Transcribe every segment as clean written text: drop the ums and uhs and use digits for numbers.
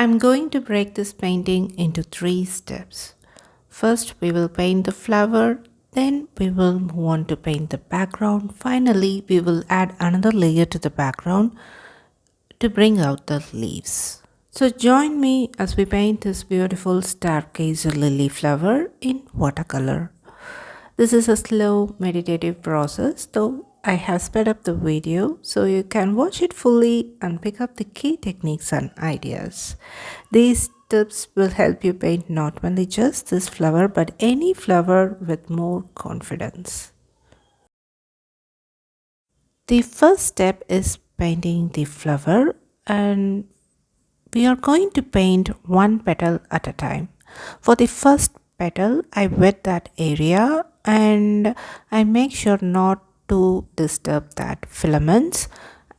I'm going to break this painting into 3 steps. First, we will paint the flower, then we will move on to paint the background. Finally, we will add another layer to the background to bring out the leaves. So join me as we paint this beautiful stargazer lily flower in watercolor. This is a slow meditative process, though I have sped up the video so you can watch it fully and pick up the key techniques and ideas. These tips will help you paint not only just this flower but any flower with more confidence. The first step is painting the flower, and we are going to paint one petal at a time. For the first petal, I wet that area and I make sure not to disturb that filaments,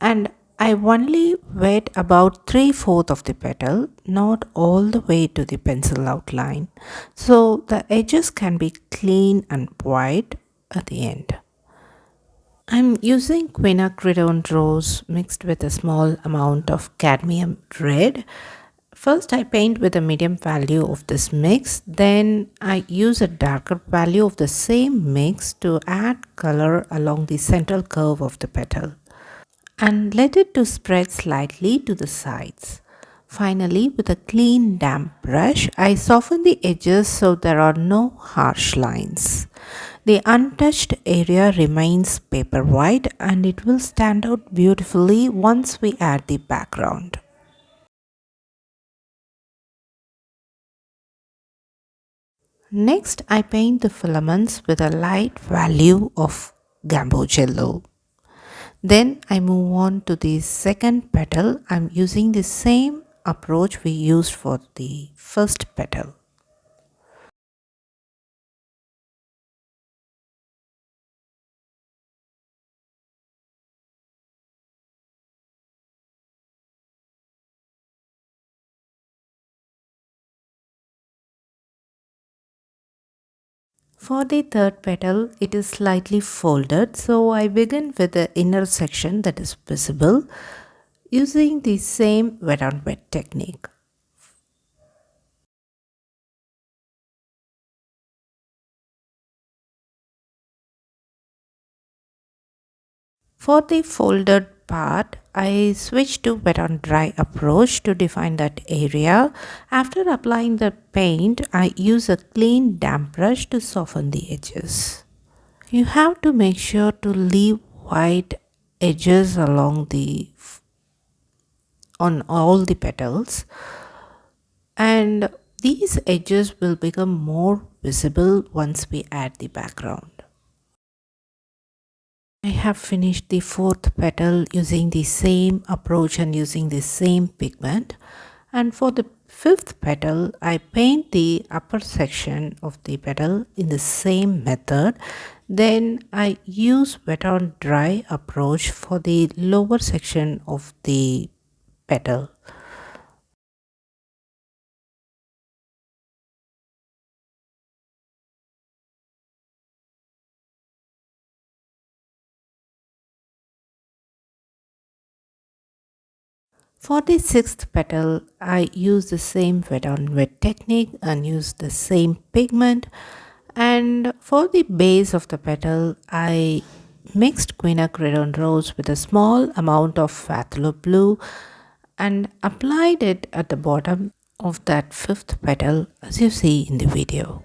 and I only wet about 3/4 of the petal, not all the way to the pencil outline, so the edges can be clean and white at the end. I'm using quinacridone rose mixed with a small amount of cadmium red. First, I paint with a medium value of this mix, then I use a darker value of the same mix to add color along the central curve of the petal and let it to spread slightly to the sides. Finally, with a clean damp brush, I soften the edges so there are no harsh lines. The untouched area remains paper white and it will stand out beautifully once we add the background. Next, I paint the filaments with a light value of gamboge yellow. Then I move on to the second petal. I'm using the same approach we used for the first petal. For the third petal, it is slightly folded, so I begin with the inner section that is visible using the same wet on wet technique. For the folded part, I switch to wet on dry approach to define that area. After applying the paint, I use a clean damp brush to soften the edges. You have to make sure to leave white edges along the on all the petals, and these edges will become more visible once we add the background. I have finished the fourth petal using the same approach and using the same pigment, and for the fifth petal I paint the upper section of the petal in the same method. Then I use wet on dry approach for the lower section of the petal. For the sixth petal, I use the same wet on wet technique and use the same pigment. And for the base of the petal, I mixed quinacridone rose with a small amount of phthalo blue and applied it at the bottom of that fifth petal as you see in the video.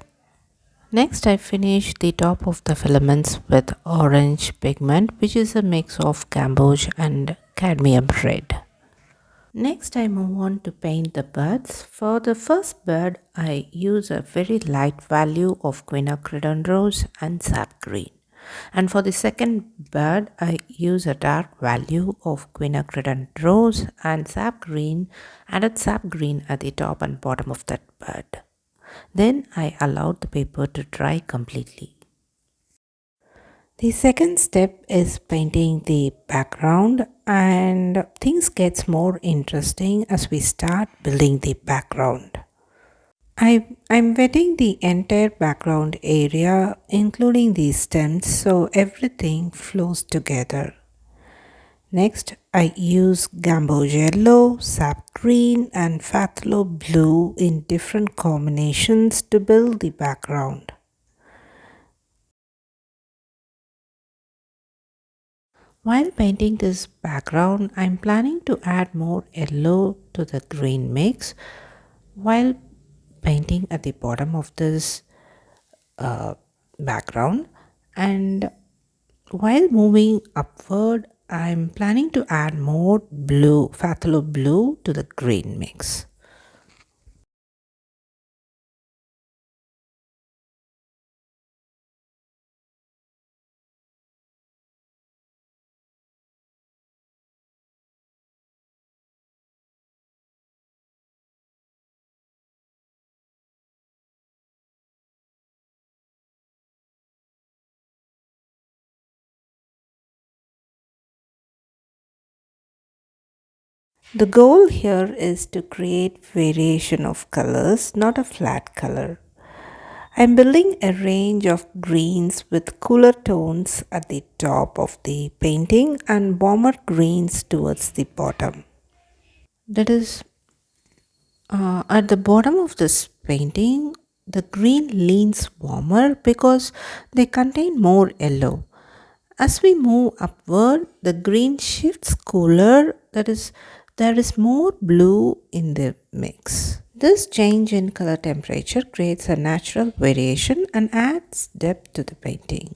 Next, I finish the top of the filaments with orange pigment, which is a mix of gamboge and cadmium red. Next, I move on to paint the buds. For the first bud, I use a very light value of quinacridone rose and sap green. And for the second bud, I use a dark value of quinacridone rose and sap green, added sap green at the top and bottom of that bud. Then I allowed the paper to dry completely. The second step is painting the background, and things gets more interesting as we start building the background. I'm wetting the entire background area including the stems so everything flows together. Next, I use gamboge yellow, sap green and phthalo blue in different combinations to build the background. While painting this background, I'm planning to add more yellow to the green mix while painting at the bottom of this uh, background, and while moving upward I'm planning to add more blue, phthalo blue to the green mix. The goal here is to create variation of colors, not a flat color. I'm building a range of greens with cooler tones at the top of the painting and warmer greens towards the bottom. That is, at the bottom of this painting, the green leans warmer because they contain more yellow. As we move upward, the green shifts cooler, that is, there is more blue in the mix. This change in color temperature creates a natural variation and adds depth to the painting.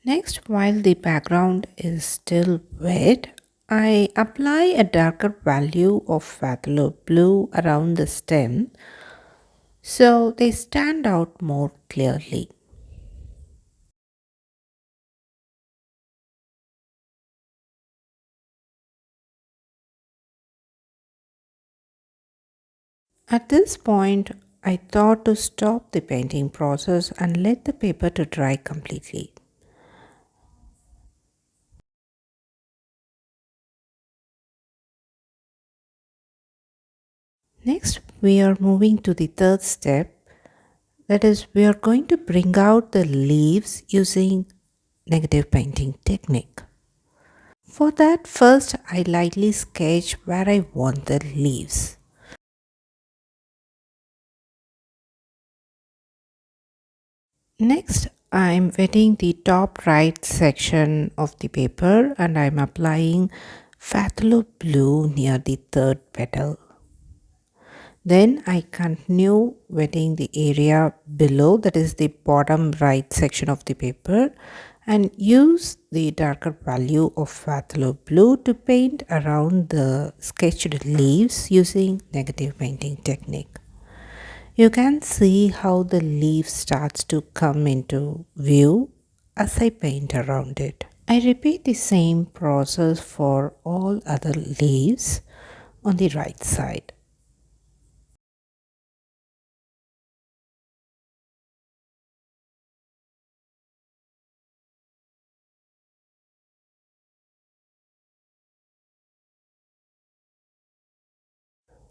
Next, while the background is still wet, I apply a darker value of phthalo blue around the stem so they stand out more clearly. At this point, I thought to stop the painting process and let the paper to dry completely. Next, we are moving to the third step. That is, we are going to bring out the leaves using negative painting technique. For that, first I lightly sketch where I want the leaves. Next, I'm wetting the top right section of the paper and I'm applying phthalo blue near the third petal. Then I continue wetting the area below, that is the bottom right section of the paper, and use the darker value of phthalo blue to paint around the sketched leaves using negative painting technique. You can see how the leaf starts to come into view as I paint around it. I repeat the same process for all other leaves on the right side.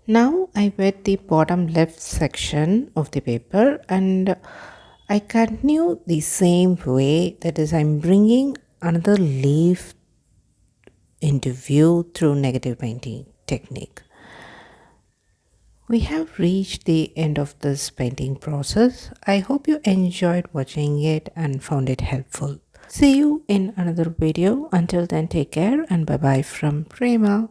Now I wet the bottom left section of the paper and I continue the same way, that is I'm bringing another leaf into view through negative painting technique. We have reached the end of this painting process. I hope you enjoyed watching it and found it helpful. See you in another video. Until then, take care and bye bye from Prema.